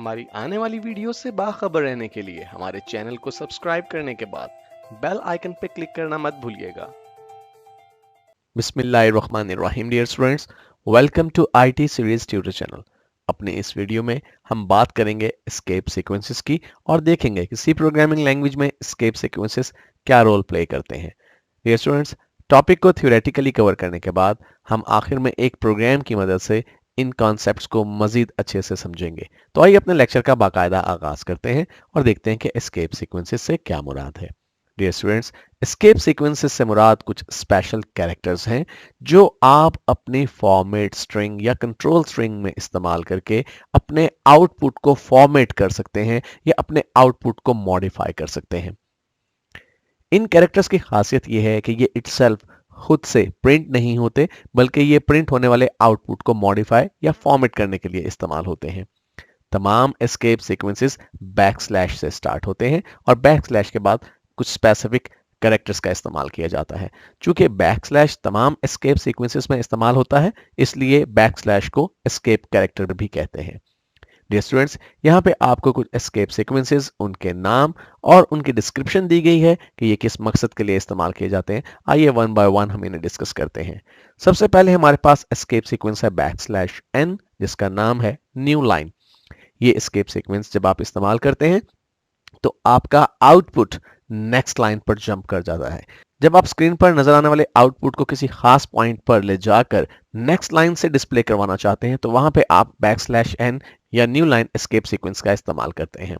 हमारी आने वाली वीडियो से बाखबर रहने के लिए हमारे चैनल को सब्सक्राइब करने के बाद बेल आइकन पर क्लिक करना मत भूलिएगा। बिस्मिल्लाहिर्रहमानिर्रहीम dear students, welcome to IT series tutor channel. अपने इस वीडियो में हम बात करेंगे एस्केप सीक्वेंसेस की और देखेंगे कि सी प्रोग्रामिंग लैंग्वेज में एस्केप सीक्वेंसेस क्या रोल प्ले करते हैं। डियर स्टूडेंट्स, टॉपिक को थ्योरेटिकली कवर करने के बाद हम आखिर में एक प्रोग्राम की मदद से इन कॉन्सेप्ट्स को मजीद अच्छे से समझेंगे। तो आइए अपने लेक्चर का बाकायदा आगाज करते हैं और देखते हैं कि एस्केप सीक्वेंसेस से क्या मुराद है। डियर स्टूडेंट्स, एस्केप सीक्वेंसेस से मुराद कुछ स्पेशल कैरेक्टर्स हैं जो आप अपनी फॉर्मेट स्ट्रिंग या कंट्रोल स्ट्रिंग में इस्तेमाल करके अपने आउटपुट को फॉर्मेट कर सकते हैं या अपने आउटपुट को मॉडिफाई कर सकते हैं। इन कैरेक्टर्स की खासियत यह है कि ये इटसेल्फ खुद से प्रिंट नहीं होते, बल्कि ये प्रिंट होने वाले आउटपुट को मॉडिफाई या फॉर्मेट करने के लिए इस्तेमाल होते हैं। तमाम एस्केप सीक्वेंसेस बैकस्लैश से स्टार्ट होते हैं और बैकस्लैश के बाद कुछ स्पेसिफिक कैरेक्टर्स का इस्तेमाल किया जाता है। चूंकि बैकस्लैश तमाम एस्केप सीक्वेंसेस में इस्तेमाल होता है, इसलिए बैकस्लैश को एस्केप कैरेक्टर भी कहते हैं। डियर स्टूडेंट्स, यहाँ पे आपको कुछ एस्केप सीक्वेंसेस, उनके नाम और उनकी डिस्क्रिप्शन दी गई है कि ये किस मकसद के लिए इस्तेमाल किए जाते हैं। आइए वन बाय वन हम इन्हें डिस्कस करते हैं। सबसे पहले हमारे पास एस्केप सीक्वेंस है बैकस्लैश एन, जिसका नाम है न्यू लाइन। ये एस्केप सीक्वेंस जब आप इस्तेमाल करते हैं तो आपका आउटपुट नेक्स्ट लाइन पर जंप कर जाता है। जब आप स्क्रीन पर नजर आने वाले आउटपुट को किसी खास पॉइंट पर ले जाकर नेक्स्ट लाइन से डिस्प्ले करवाना चाहते हैं तो वहां पे आप बैकस्लैश एन या न्यू लाइन एस्केप सीक्वेंस का इस्तेमाल करते हैं।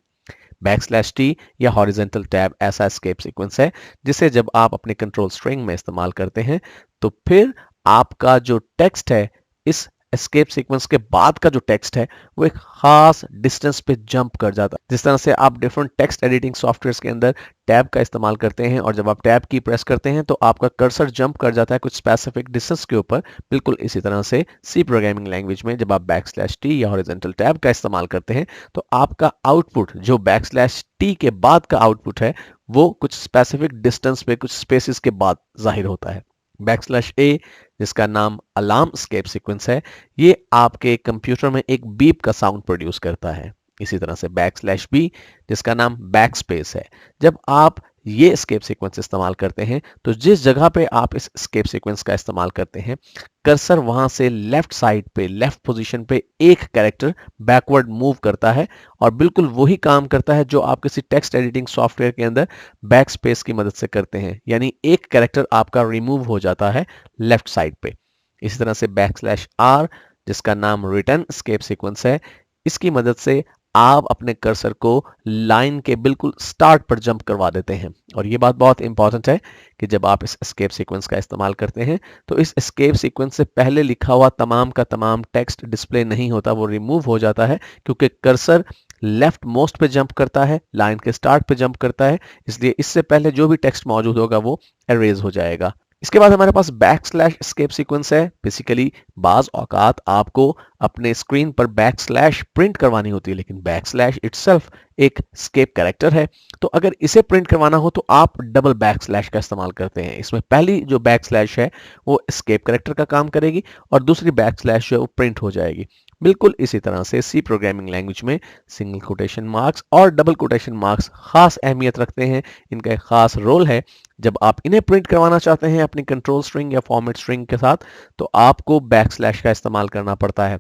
बैकस्लैश टी या हॉरिजॉन्टल टैब ऐसा एस्केप सीक्वेंस है जिसे जब आप अपने कंट्रोल स्ट्रिंग में इस्तेमाल करते हैं तो फिर आपका जो टेक्स्ट है, इस एस्केप सीक्वेंस के बाद का जो टेक्स्ट है वो एक खास डिस्टेंस पे जंप कर जाता है। जिस तरह से आप डिफरेंट टेक्स्ट एडिटिंग सॉफ्टवेयर्स के अंदर टैब का इस्तेमाल करते हैं और जब आप टैब की प्रेस करते हैं तो आपका कर्सर जंप कर जाता है कुछ स्पेसिफिक डिस्टेंस के ऊपर, बिल्कुल इसी तरह से सी प्रोग्रामिंग लैंग्वेज में जब आप बैकस्लैश टी या हॉरिजॉन्टल टैब का इस्तेमाल करते हैं तो आपका आउटपुट जो बैकस्लैश टी के बाद का आउटपुट है वो कुछ स्पेसिफिक डिस्टेंस पे, कुछ स्पेसिस के बाद जाहिर होता है। बैकस्लैश ए, जिसका नाम अलार्म एस्केप सीक्वेंस है, ये आपके कंप्यूटर में एक बीप का साउंड प्रोड्यूस करता है। इसी तरह से बैकस्लैश बी, जिसका नाम बैकस्पेस है, जब आप ये एस्केप सीक्वेंस इस्तेमाल करते हैं तो जिस जगह पे आप इस एस्केप सीक्वेंस का इस्तेमाल करते हैं, कर्सर वहां से लेफ्ट साइड पे, लेफ्ट पोजीशन पे एक कैरेक्टर बैकवर्ड मूव करता है और बिल्कुल वही काम करता है जो आप किसी टेक्स्ट एडिटिंग सॉफ्टवेयर के अंदर बैकस्पेस की मदद से करते हैं, यानी एक कैरेक्टर आपका रिमूव हो जाता है लेफ्ट साइड पे। इसी तरह से बैकस्लैश आर, जिसका नाम रिटर्न एस्केप सीक्वेंस है, इसकी मदद से आप अपने कर्सर को लाइन के बिल्कुल स्टार्ट पर जंप करवा देते हैं। और ये बात बहुत इंपॉर्टेंट है कि जब आप इस एस्केप सीक्वेंस का इस्तेमाल करते हैं तो इस एस्केप सीक्वेंस से पहले लिखा हुआ तमाम का तमाम टेक्स्ट डिस्प्ले नहीं होता, वो रिमूव हो जाता है क्योंकि कर्सर लेफ्ट मोस्ट पे जंप करता है, लाइन के स्टार्ट पे जंप करता है, इसलिए इससे पहले जो भी टेक्स्ट मौजूद होगा वो एरेज हो जाएगा। इसके बाद हमारे पास बैकस्लैश एस्केप सीक्वेंस है। बेसिकली बाज औकात आपको अपने स्क्रीन पर बैकस्लैश प्रिंट करवानी होती है, लेकिन बैकस्लैश इटसेल्फ एक एस्केप कैरेक्टर है, तो अगर इसे प्रिंट करवाना हो तो आप डबल बैकस्लैश का इस्तेमाल करते हैं। इसमें पहली जो बैकस्लैश है वो एस्केप कैरेक्टर का काम करेगी और दूसरी बैकस्लैश जो है वो प्रिंट हो जाएगी। बिल्कुल इसी तरह से सी प्रोग्रामिंग लैंग्वेज में सिंगल कोटेशन मार्क्स और डबल कोटेशन मार्क्स खास अहमियत रखते हैं, इनका एक खास रोल है। जब आप इन्हें प्रिंट करवाना चाहते हैं अपनी कंट्रोल स्ट्रिंग या फॉर्मेट स्ट्रिंग के साथ तो आपको बैकस्लैश का इस्तेमाल करना पड़ता है।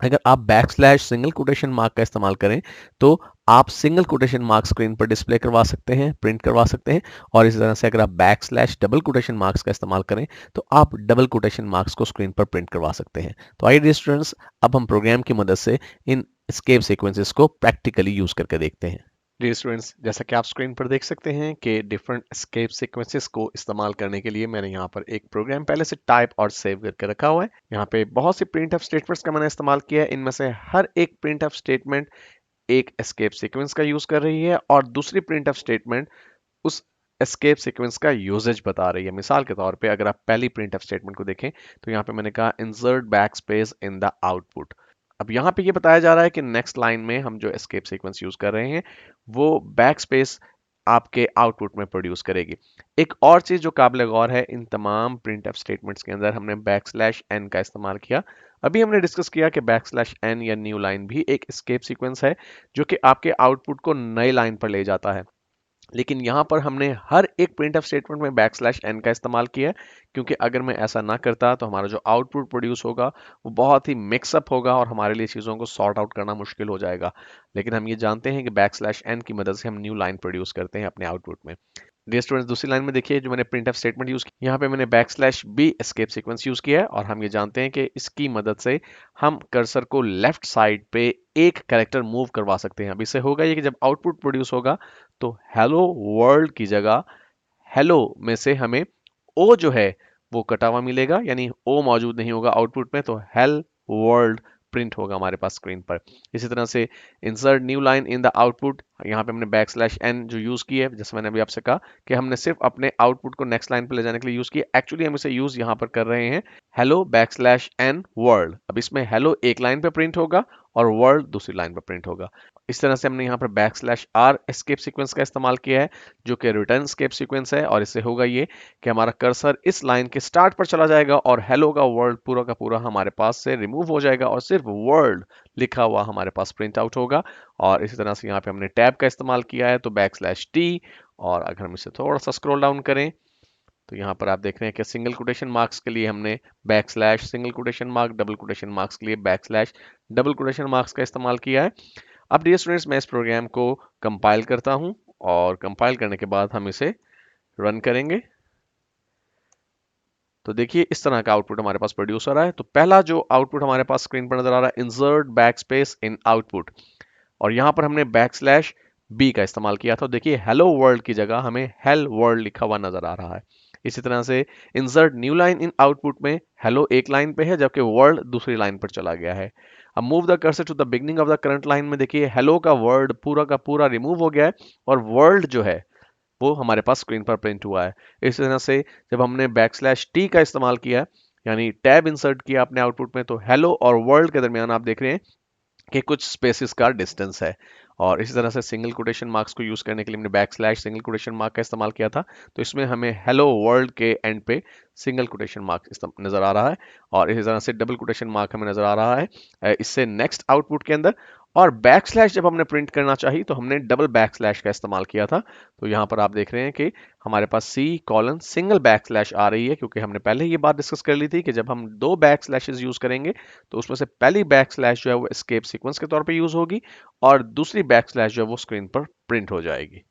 अगर आप बैकस्लैश सिंगल कोटेशन मार्क का इस्तेमाल करें तो आप सिंगल कोटेशन मार्क स्क्रीन पर डिस्प्ले करवा सकते हैं, प्रिंट करवा सकते हैं, और इसी तरह से अगर आप बैकस्लैश डबल कोटेशन मार्क्स का इस्तेमाल करें तो आप डबल कोटेशन मार्क्स को स्क्रीन पर प्रिंट करवा सकते हैं। तो आइए डियर स्टूडेंट्स, अब हम प्रोग्राम की मदद से इन एस्केप सीक्वेंसेस को प्रैक्टिकली यूज करके देखते हैं। डियर स्टूडेंट्स, जैसा कि आप स्क्रीन पर देख सकते हैं कि डिफरेंट एस्केप सीक्वेंसेस को इस्तेमाल करने के लिए मैंने यहाँ पर एक प्रोग्राम पहले से टाइप और सेव करके रखा हुआ है। यहाँ पे बहुत सी प्रिंट ऑफ स्टेटमेंट्स का मैंने इस्तेमाल किया है। इनमें से हर एक प्रिंट ऑफ स्टेटमेंट एक एस्केप सीक्वेंस का यूज कर रही है और दूसरी प्रिंट ऑफ स्टेटमेंट उस एस्केप सीक्वेंस का यूजेज बता रही है। मिसाल के तौर पे अगर आप पहली प्रिंट ऑफ स्टेटमेंट को देखें तो यहाँ पे मैंने कहा insert backspace in the output. अब यहाँ पे ये बताया जा रहा है कि नेक्स्ट लाइन में हम जो एस्केप सीक्वेंस यूज कर रहे हैं वो बैकस्पेस आपके आउटपुट में प्रोड्यूस करेगी। एक और चीज जो काबिल गौर है, इन तमाम प्रिंटफ स्टेटमेंट्स के अंदर हमने बैकस्लैश n का इस्तेमाल किया। अभी हमने डिस्कस किया कि बैकस्लैश n या न्यू लाइन भी एक एस्केप सीक्वेंस है जो कि आपके आउटपुट को नई लाइन पर ले जाता है। लेकिन यहाँ पर हमने हर एक प्रिंटफ स्टेटमेंट में बैकस्लैश n का इस्तेमाल किया है, क्योंकि अगर मैं ऐसा ना करता तो हमारा जो आउटपुट प्रोड्यूस होगा वो बहुत ही मिक्सअप होगा और हमारे लिए चीज़ों को सॉर्ट आउट करना मुश्किल हो जाएगा। लेकिन हम ये जानते हैं कि बैकस्लैश n की मदद से हम न्यू लाइन प्रोड्यूस करते हैं अपने आउटपुट में। डियर स्टूडेंट्स, दूसरी लाइन में देखिए जो मैंने प्रिंटफ स्टेटमेंट यूज किया, यहाँ पे मैंने backslash b escape sequence use किया है और हम ये जानते हैं कि इसकी मदद से हम कर्सर को लेफ्ट साइड पे एक कैरेक्टर मूव करवा सकते हैं। अब इससे होगा ये कि जब आउटपुट प्रोड्यूस होगा तो हेलो वर्ल्ड की जगह हेलो में से हमें ओ जो है वो कटा हुआ मिलेगा, यानी ओ मौजूद नहीं होगा आउटपुट में, तो हेल वर्ल्ड प्रिंट होगा हमारे पास स्क्रीन पर। इसी तरह से insert new line in the output, यहाँ पे हमने बैकस्लैश n जो यूज की है, जैसे मैंने अभी आपसे कहा कि हमने सिर्फ अपने आउटपुट को नेक्स्ट लाइन पर ले जाने के लिए यूज किया, एक्चुअली हम इसे यूज यहाँ पर कर रहे हैं हेलो बैकस्लैश n वर्ल्ड। अब इसमें हेलो एक लाइन पे प्रिंट होगा और वर्ल्ड दूसरी लाइन पर प्रिंट होगा। इस तरह से हमने यहाँ पर बैकस्लैश r एस्केप सीक्वेंस का इस्तेमाल किया है जो कि रिटर्न एस्केप सीक्वेंस है, और इससे होगा ये कि हमारा कर्सर इस लाइन के स्टार्ट पर चला जाएगा और हेलो का वर्ल्ड पूरा का पूरा हमारे पास से रिमूव हो जाएगा और सिर्फ वर्ल्ड लिखा हुआ हमारे पास प्रिंट आउट होगा। और इसी तरह से यहाँ पे हमने टैब का इस्तेमाल किया है, तो बैकस्लैश t, और अगर हम इसे थोड़ा सा स्क्रॉल डाउन करें तो यहाँ पर आप देख रहे हैं कि सिंगल कोटेशन मार्क्स के लिए हमने backslash single quotation mark, double quotation marks के लिए बैकस्लैश डबल कोटेशन मार्क्स का इस्तेमाल किया है। अब डियर स्टूडेंट्स, मैं इस प्रोग्राम को कंपाइल करता हूं और कंपाइल करने के बाद हम इसे रन करेंगे। तो देखिए इस तरह का आउटपुट हमारे पास प्रोड्यूस हो रहा है। तो पहला जो आउटपुट हमारे पास स्क्रीन पर नजर आ रहा है, इंसर्ट बैकस्पेस इन आउटपुट, और यहाँ पर हमने बैकस्लैश b का इस्तेमाल किया था। देखिए हेलो वर्ल्ड की जगह हमें हेल वर्ल्ड लिखा हुआ नजर आ रहा है। इसी तरह से insert new line in output में हेलो एक लाइन पे है जबकि वर्ल्ड दूसरी लाइन पर चला गया है। अब move the cursor to the beginning of the current line में देखिए हेलो का वर्ड पूरा का पूरा रिमूव हो गया है और वर्ल्ड जो है वो हमारे पास स्क्रीन पर प्रिंट हुआ है। इस तरह से जब हमने बैकस्लैश t का इस्तेमाल किया, यानी टैब इंसर्ट किया अपने आउटपुट में, तो हेलो और वर्ल्ड के दरमियान आप देख रहे हैं कि कुछ स्पेसिस का डिस्टेंस है। और इसी तरह से सिंगल कोटेशन मार्क्स को यूज करने के लिए हमने बैकस्लैश सिंगल कोटेशन मार्क का इस्तेमाल किया था, तो इसमें हमें हेलो वर्ल्ड के एंड पे सिंगल कोटेशन मार्क नजर आ रहा है, और इसी तरह से डबल कोटेशन मार्क हमें नजर आ रहा है इससे नेक्स्ट आउटपुट के अंदर। और बैकस्लैश जब हमने प्रिंट करना चाहिए तो हमने डबल बैकस्लैश का इस्तेमाल किया था। तो यहाँ पर आप देख रहे हैं कि हमारे पास C कॉलन सिंगल बैकस्लैश आ रही है, क्योंकि हमने पहले ये बात डिस्कस कर ली थी कि जब हम दो बैकस्लैशेस यूज करेंगे तो उसमें से पहली बैकस्लैश जो है वो एस्केप सीक्वेंस के तौर पे यूज होगी और दूसरी बैकस्लैश जो है वो स्क्रीन पर प्रिंट हो जाएगी।